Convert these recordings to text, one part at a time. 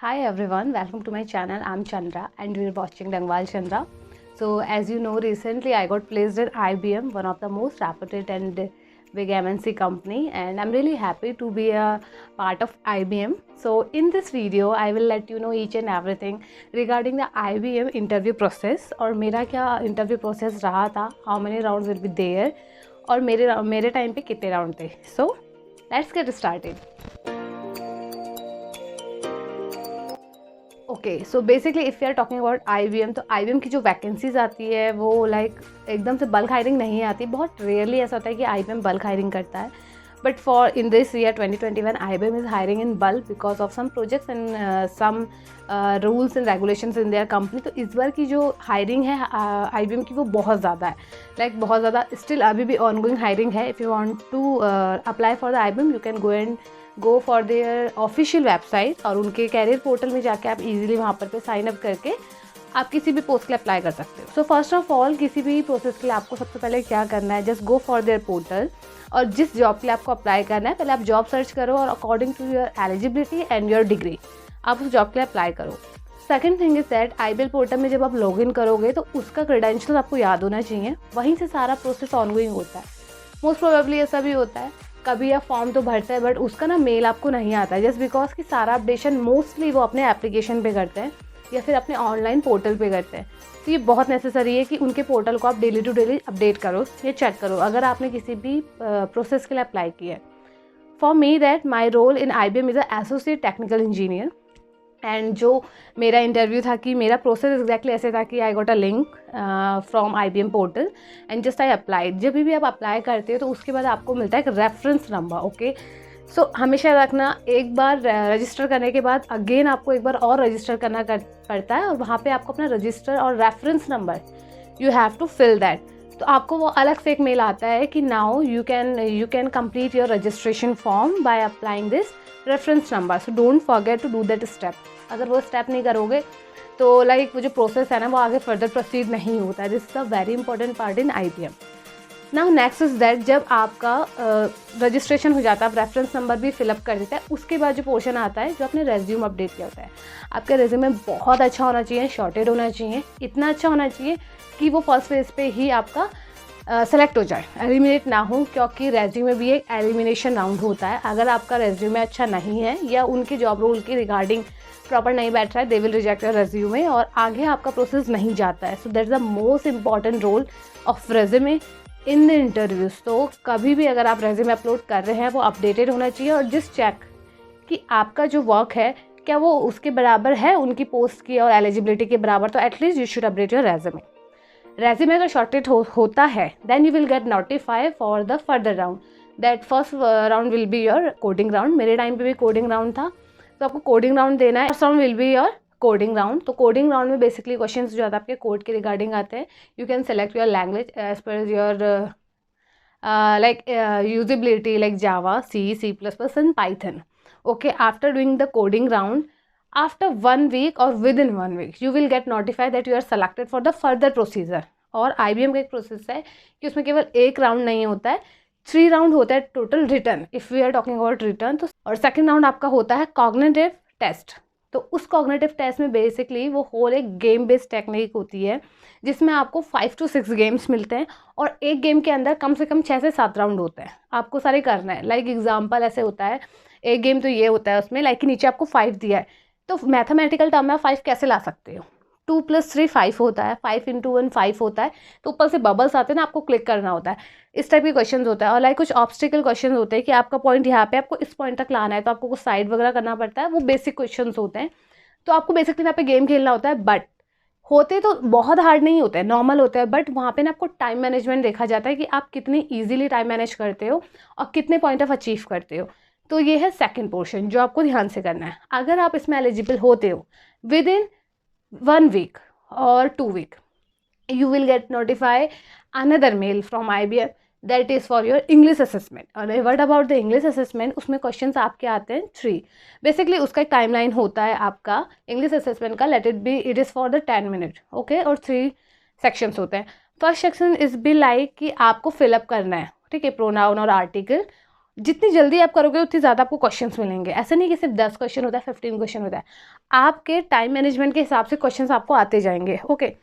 Hi everyone, welcome to my channel. I'm Chandra and we're watching Dangwal Chandra. So as you know, recently I got placed at IBM, one of the most reputed and big MNC company, and I'm really happy to be a part of IBM. So in this video, I will let you know each and everything regarding the IBM interview process और मेरा क्या interview process रहा था, how many rounds will be there और मेरे time पे कितने round थे. So let's get started. Okay so basically if you are talking about IBM, तो IBM की जो वैकेंसीज आती है वो लाइक एकदम से बल्क हायरिंग नहीं आती. बहुत रेयरली ऐसा होता है कि IBM बल्क हायरिंग करता है. But for in this year 2021 IBM is hiring in bulk because of some projects and some rules and regulations in their company. तो इस बार की जो हायरिंग है IBM की वो बहुत ज़्यादा है, लाइक बहुत ज़्यादा. स्टिल अभी भी ऑनगोइंग हायरिंग है. If you want to apply for the IBM, you can go for their official website और उनके कैरियर पोर्टल में जाके आप इजीली वहाँ पर साइन अप करके आप किसी भी पोस्ट के लिए अप्लाई कर सकते हो. सो फर्स्ट ऑफ ऑल किसी भी प्रोसेस के लिए आपको सबसे पहले क्या करना है, just go for there portal और जिस जॉब के लिए आपको अप्लाई करना है पहले आप जॉब सर्च करो और according to your eligibility and your degree आप उस जॉब के लिए अप्लाई करो. Second thing is that IBM portal में जब आप लॉग इन करोगे तो उसका क्रेडेंशियल आपको याद होना चाहिए. वहीं से सारा प्रोसेस ऑनगोइंग होता है. मोस्ट प्रोबेबली ऐसा भी होता है कभी आप फॉर्म तो भरते हैं बट उसका ना मेल आपको नहीं आता है, जस्ट बिकॉज कि सारा अपडेशन मोस्टली वो अपने एप्लीकेशन पे करते हैं या फिर अपने ऑनलाइन पोर्टल पे करते हैं. तो ये बहुत नेसेसरी है कि उनके पोर्टल को आप डेली टू डेली अपडेट करो या चेक करो अगर आपने किसी भी प्रोसेस के लिए अप्लाई किया है. For me that my role in IBM is a associate technical engineer. And जो मेरा इंटरव्यू था कि मेरा प्रोसेस एग्जैक्टली ऐसे था कि I got a link from IBM portal and just I applied. जब भी आप अप्लाई करते हो तो उसके बाद आपको मिलता है एक रेफरेंस नंबर. ओके सो हमेशा रखना, एक बार रजिस्टर करने के बाद अगेन आपको एक बार और रजिस्टर करना पड़ता है और वहाँ पे आपको अपना रजिस्टर और reference number you have to fill that. तो आपको वो अलग से एक मेल आता है कि now you can complete your registration form by applying this reference number. So don't forget to do that step. अगर वो स्टेप नहीं करोगे तो लाइक वो जो प्रोसेस है ना वो आगे फर्दर प्रोसीड नहीं होता है. This is a very important part in IBM. Now next is that जब आपका रजिस्ट्रेशन हो जाता है, आप रेफरेंस नंबर भी फिलअप कर देते हैं, उसके बाद जो पोर्शन आता है जो आपने रेज्यूम अपडेट किया होता है. आपका रेज्यूमे बहुत अच्छा होना चाहिए, शॉर्टेड होना चाहिए, इतना अच्छा होना चाहिए कि वो फर्स्ट फेज पे ही आपका सेलेक्ट हो जाए, एलिमिनेट ना हो, क्योंकि रेज्यूमे भी एक एलिमिनेशन राउंड होता है. अगर आपका रेज्यूमे अच्छा नहीं है या उनके जॉब रोल के रिगार्डिंग प्रॉपर नहीं बैठ रहा है, they will reject your resume और आगे आपका प्रोसेस नहीं जाता है. So that's the most important role of resume in the interviews. तो कभी भी अगर आप रेज्यूमे अपलोड कर रहे हैं वो अपडेटेड होना चाहिए और जस्ट चेक कि आपका जो वर्क है क्या वो उसके बराबर है उनकी पोस्ट की और एलिजिबिलिटी के बराबर. तो at least you should update your resume. Resume अगर शॉर्टेड होता है then you will get notify for the further round. That first round will be your coding round. मेरे टाइम पे भी कोडिंग राउंड था, तो आपको कोडिंग राउंड देना है. First round will be your coding round. तो कोडिंग राउंड में बेसिकली क्वेश्चंस जो आता है आपके कोड के रिगार्डिंग आते हैं. You can select your language as per your like usability like Java, C++ and Python. Okay after doing the coding round, after 1 week और within 1 week you will get notified that you are selected for the further procedure. और IBM का एक process है कि उसमें केवल एक round नहीं होता है, 3 राउंड होता है total return, if we are talking about return. तो और सेकंड राउंड आपका होता है कॉग्निटिव टेस्ट. तो उस कॉग्निटिव टेस्ट में बेसिकली वो होल एक गेम बेस्ड टेक्निक होती है जिसमें आपको 5 to 6 गेम्स मिलते हैं और एक गेम के अंदर कम से कम 6 से 7 राउंड होते हैं. आपको सारे करना है. लाइक एग्जाम्पल ऐसे होता है, एक गेम तो ये होता है उसमें लाइक कि नीचे आपको 5 दिया है, तो मैथमेटिकल टर्म में आप 5 कैसे ला सकते हो. 2 + 3 5 होता है, 5 × 1 5 होता है. तो ऊपर से बबल्स आते हैं ना, आपको क्लिक करना होता है. इस टाइप के क्वेश्चन होता है. और लाइक कुछ ऑब्स्टिकल क्वेश्चन होते हैं कि आपका पॉइंट यहाँ पे आपको इस पॉइंट तक लाना है, तो आपको कुछ साइड वगैरह करना पड़ता है. वो बेसिक क्वेश्चन होते हैं. तो आपको बेसिकली वहाँ पे गेम खेलना होता है. बट होते तो बहुत हार्ड नहीं होते हैं, नॉर्मल होते हैं. बट वहाँ पे ना आपको टाइम मैनेजमेंट देखा जाता है कि आप कितनी ईजिली टाइम मैनेज करते हो और कितने पॉइंट ऑफ अचीव करते हो. तो ये है सेकेंड पोर्शन जो आपको ध्यान से करना है. अगर आप इसमें एलिजिबल होते हो with in 1 week or 2 week you will get notify another mail from IBM that is for your English assessment. और what about the English assessment, उसमें क्वेश्चंस आपके आते हैं 3. बेसिकली उसका एक टाइमलाइन होता है आपका इंग्लिश असेसमेंट का. Let it be it is for the 10 minute. Okay और 3 सेक्शंस होते हैं. First section is be like कि आपको फिलअप करना है, ठीक है, प्रोनाउन और आर्टिकल. जितनी जल्दी आप करोगे उतनी ज़्यादा आपको क्वेश्चंस मिलेंगे। ऐसा नहीं कि सिर्फ 10 क्वेश्चन होता है, 15 क्वेश्चन होता है, आपके टाइम मैनेजमेंट के हिसाब से क्वेश्चंस आपको आते जाएंगे। ओके,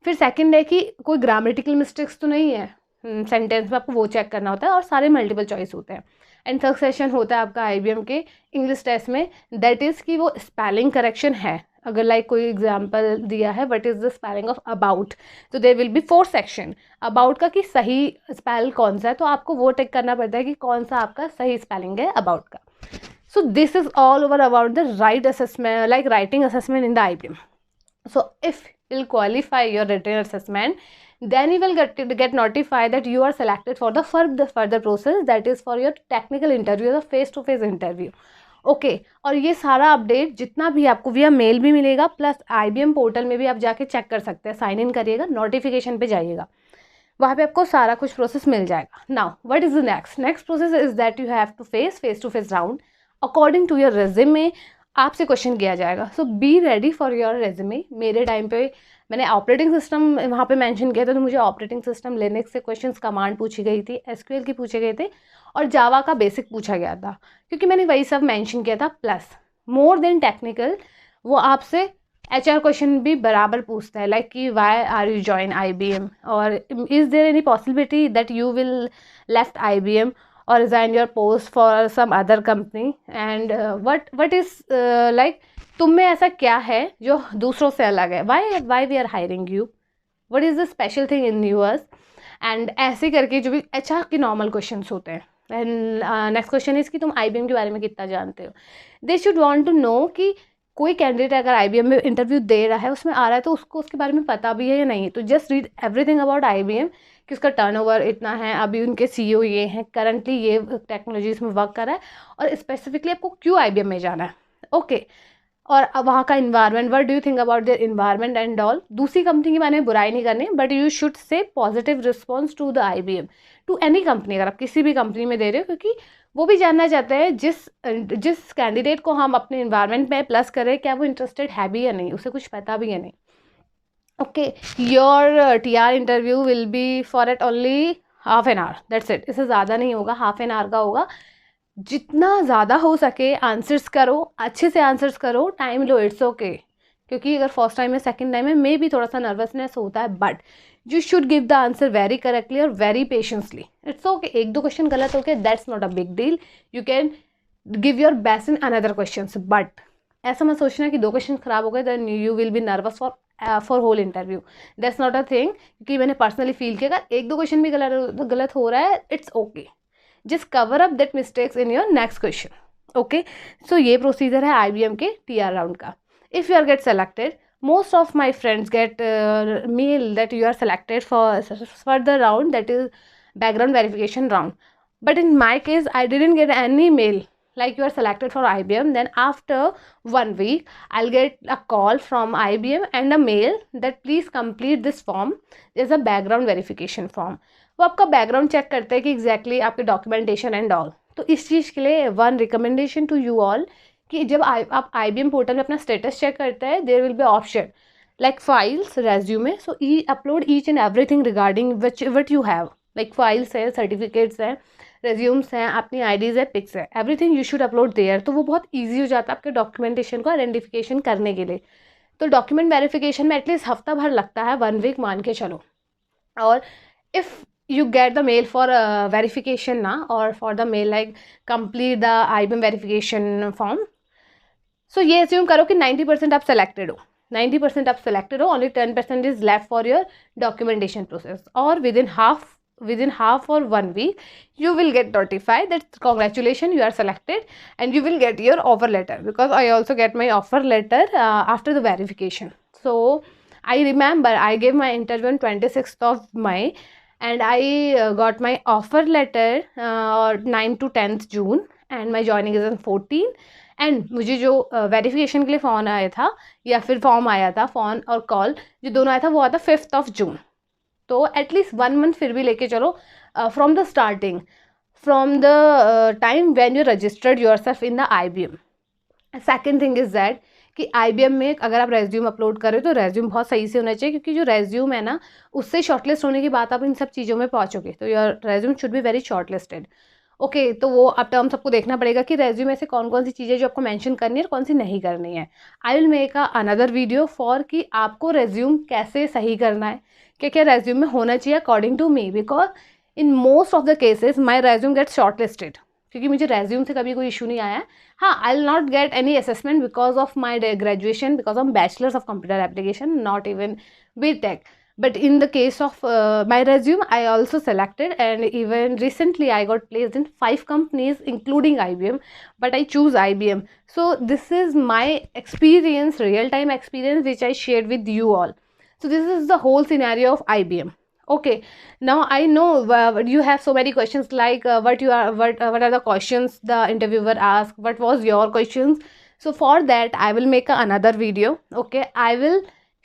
फिर सेकंड है कि कोई ग्रामेटिकल मिस्टेक्स तो नहीं है सेंटेंस में, आपको वो चेक करना होता है, और सारे मल्टीपल चॉइस होते हैं। एंड थर्ड सेशन होता है आपका IBM के इंग्लिश टेस्ट में, दैट इज़ कि वो स्पेलिंग करेक्शन है। अगर लाइक कोई एग्जांपल दिया है what is the spelling of about, तो there will be 4 section about का, कि सही स्पेल कौन सा है, तो आपको वो टिक करना पड़ता है कि कौन सा आपका सही स्पेलिंग है अबाउट का। So this is all over about the right assessment, like writing assessment in the IBM. So if you'll qualify your written assessment, then you will get notified that you are selected for the further process, that is for your technical interview, the face to face interview. Okay और ये सारा update जितना भी आपको via mail भी मिलेगा, plus IBM portal में भी आप जाके चेक कर सकते हैं, साइन इन करिएगा, नोटिफिकेशन पे जाइएगा, वहाँ पे आपको सारा कुछ प्रोसेस मिल जाएगा। Now what is the next process is that you have to face to face round according to your resume. आपसे क्वेश्चन किया जाएगा, so be ready for your resume. मेरे टाइम पे मैंने ऑपरेटिंग सिस्टम वहाँ पे मेंशन किया था, तो मुझे ऑपरेटिंग सिस्टम लिनक्स से क्वेश्चंस कमांड पूछी गई थी, SQL की पूछे गए थे, और जावा का बेसिक पूछा गया था, क्योंकि मैंने वही सब मेंशन किया था। प्लस मोर देन टेक्निकल, वो आपसे HR क्वेश्चन भी बराबर पूछता है, लाइक कि why are you join IBM, और is there any possibility that you will left IBM or resign your post for some other company, and what is like तुम में ऐसा क्या है जो दूसरों से अलग है, why we are hiring you, what is the special thing in yours, and ऐसे करके जो भी HR के नॉर्मल क्वेश्चंस होते हैं। एंड नेक्स्ट क्वेश्चन इज़ कि तुम IBM के बारे में कितना जानते हो। They should want to know कि कोई कैंडिडेट अगर IBM में इंटरव्यू दे रहा है, उसमें आ रहा है, तो उसको उसके बारे में पता भी है या नहीं। तो just read everything about IBM, कि उसका टर्नओवर इतना है, अभी उनके CEO ये हैं, करंटली ये टेक्नोलॉजीज में वर्क कर रहा है, और स्पेसिफिकली आपको क्यों IBM में जाना है। ओके और अब वहाँ का environment, what do you think about their environment and all. दूसरी कंपनी के बारे में बुराई नहीं करनी, but you should say positive response to the IBM, to any company, अगर आप किसी भी कंपनी में दे रहे हो, क्योंकि वो भी जानना चाहते हैं जिस कैंडिडेट को हम अपने इन्वायरमेंट में प्लस करें, क्या वो इंटरेस्टेड है भी या नहीं, उसे कुछ पता भी या नहीं। Okay your TR interview will be for at only half an hour, that's it. इससे ज़्यादा नहीं होगा, हाफ एन आवर का होगा। जितना ज़्यादा हो सके आंसर्स करो, अच्छे से आंसर्स करो, टाइम लो, इट्स ओके। क्योंकि अगर फर्स्ट टाइम है, सेकंड टाइम है, मे भी थोड़ा सा नर्वसनेस होता है, but you should give the answer very correctly और वेरी पेशेंसली। इट्स ओके, एक दो क्वेश्चन गलत हो गए, that's not a big deal, you can give your best in another question, but ऐसा मत सोचना कि 2 क्वेश्चन खराब हो गए then you will be nervous for whole interview, that's not a thing. क्योंकि मैंने पर्सनली फील किया, अगर 1-2 क्वेश्चन भी गलत हो रहा है, it's okay, just cover up that mistakes in your next question. Okay so ये प्रोसीजर है IBM के TR राउंड का। If you are get selected, most of my friends get mail that you are selected for further round, that is background verification round, but in my case I didn't get any mail like you are selected for IBM. Then after 1 week I'll get a call from IBM and a mail that please complete this form, there's a background verification form. वो आपका background check करते हैं कि exactly आपके documentation and all. तो इस चीज़ के लिए one recommendation to you all, कि जब आप IBM पोर्टल में अपना स्टेटस चेक करते हैं, there will be option like files, resume, so upload each and everything regarding what you have, like files है, सर्टिफिकेट्स हैं, रेज्यूम्स हैं, अपनी IDs है, पिक्स है, everything you should upload there. तो वो बहुत ईजी हो जाता है आपके डॉक्यूमेंटेशन को आइडेंटिफिकेशन करने के लिए। तो डॉक्यूमेंट वेरिफिकेशन में एटलीस्ट हफ्ता भर लगता है, 1 वीक मान के चलो। और if you get the mail for verification na, or for the mail like complete the IBM verification form, so ये assume करो कि 90% आप selected हो, 90% आप selected हो, only 10% is left for your documentation process, or within half or 1 week you will get notified that congratulations, you are selected, and you will get your offer letter, because I also get my offer letter after the verification. So I remember I gave my interview on 26th of May, and I got my offer letter 9 to 10th June, and my joining is on 14. And मुझे जो verification के लिए phone आया था, या फिर form आया था, फ़ोन और कॉल जो दोनों आया था, वो आया था 5th of June. तो एटलीस्ट 1 मंथ फिर भी लेके चलो from the starting, from the time when you registered yourself in the IBM. Second thing is that कि IBM में अगर आप रेज्यूम अपलोड करें तो रेज्यूम बहुत सही से होना चाहिए, क्योंकि जो रेज्यूम है ना, उससे शॉर्टलिस्ट होने की बात आप इन सब चीज़ों में पहुँचोगे, तो your resume should be very shortlisted. Okay तो वो अब टर्म्स आपको देखना पड़ेगा कि रेज्यूमे से कौन कौन सी चीज़ें जो आपको मेंशन करनी है और कौन सी नहीं करनी है. I will make another video for कि आपको रेज्यूम कैसे सही करना है, क्या क्या रेज्यूम में होना चाहिए according to me, because in most of the cases my resume get shortlisted, क्योंकि मुझे रेज्यूम से कभी कोई इशू नहीं आया है. हाँ, I will not get any assessment because of my graduation, because of bachelors of computer application, not even B tech. But in the case of my resume, I also selected, and even recently I got placed in 5 companies including IBM, but I choose IBM. So this is my experience, real time experience, which I shared with you all. So this is the whole scenario of IBM. Okay, now I know you have so many questions, like what are the questions the interviewer asked, what was your questions. So for that I will make another video. Okay, I will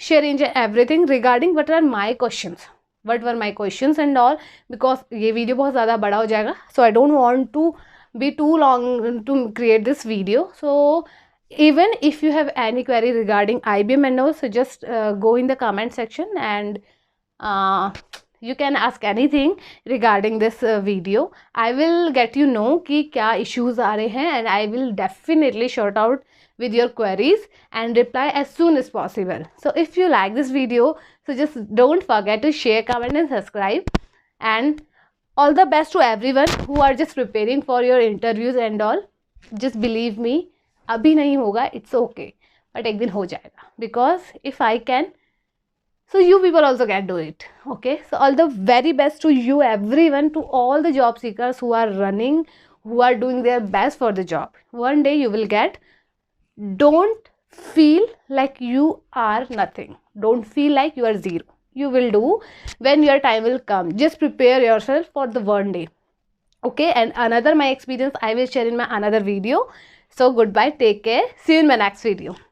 share in everything regarding what are my questions, what were my questions and all, because ये video बहुत ज़्यादा बड़ा हो जाएगा, so I don't want to be too long to create this video. So even if you have any query regarding IBM and all, so just go in the comment section and you can ask anything regarding this video. I will get you know कि क्या issues आ रहे हैं, and I will definitely sort out with your queries and reply as soon as possible. So if you like this video, so just don't forget to share, comment and subscribe. And all the best to everyone who are just preparing for your interviews and all. Just believe me, अभी नहीं होगा, it's okay, but एक दिन हो जाएगा, because if I can, so you people also can do it. Okay, so all the very best to you everyone, to all the job seekers who are running, who are doing their best for the job. One day you will get. Don't feel like you are nothing, don't feel like you are zero. You will do when your time will come. Just prepare yourself for the one day. Okay, and another my experience I will share in my another video. So goodbye, take care, see you in my next video.